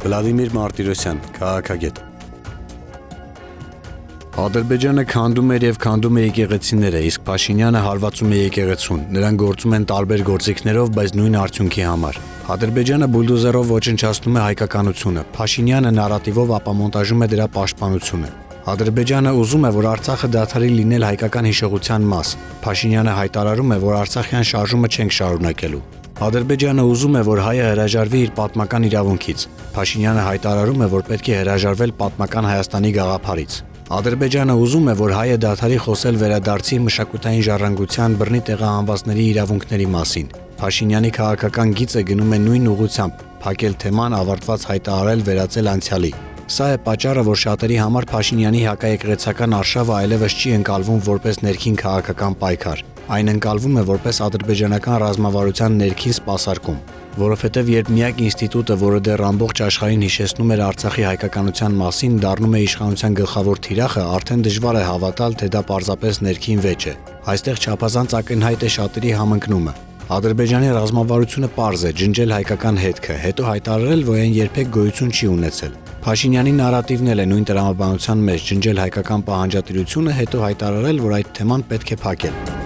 Վլադիմիր Մարտիրոսյան, քաղաքագետ։ Ադրբեջանը քանդում էր եւ քանդում է եկեղեցիները, իսկ Փաշինյանը հարվածում է եկեղեցուն։ Նրանք գործում են տարբեր գործիքներով, բայց նույն արդյունքի համար։ Ադրբեջանը բուլդոզերով ոչնչացնում է հայկականությունը, Փաշինյանը նարատիվով ապամոնտաժում է դրա պաշտպանությունը։ Ադրբեջանը ուզում է, որ Արցախը դադարի լինել հայկական հիշողության մաս։ Փաշինյանը հայտարարում է, որ արցախյան շարժումը չենք շարունակելու։ Ադրբեջանը ուզում է, որ հայը հրաժարվի իր պատմական իրավունքից։ Փաշինյանը հայտարարում է, որ պետք է հրաժարվել պատմական Հայաստանի գաղափարից։ Ադրբեջանը ուզում է, որ հայը դադարի խոսել վերադարձի մշակութային ժառանգության բռնի տեղահանվածների իրավունքների մասին։ Փաշինյանի քաղաքական գիծը գնում է նույն ուղղությամբ՝ փակել թեման, ավարտված հայտարարել, վերածել անցյալի։ Սա է պատճառը, որ շատերի համար Փաշինյանի հակաեկեղեցական արշավը այլևս չի ընկալվում որպես ներքին քաղաքական պայքար։ Այն ընկալվում է որպես ադրբեջանական ռազմավարության ներքին սպասարկում, որովհետև երբ միակ ինստիտուտը, որը դեռ ամբողջ աշխարհին հիշեցնում էր Արցախի հայկականության մասին, դառնում է իշխանության գլխավոր թիրախը, արդեն դժվար է հավատալ, թե դա պարզապես ներքին վեճ է։ Այստեղ չափազանց ակնհայտ է շատերի համընկնումը։ Ադրբեջանի ռազմավարությունը պարզ է՝ ջնջել հայկական հետքը, հետո հայտարարել, որ այն երբեք գոյություն չի ունեցել։ Փաշինյանի նարատիվն էլ է նույն տրամաբանության մեջ՝ ջնջել հայկական պահանջատիրությունը, հետո հայտարարել, որ այդ թեման պետք է փակել։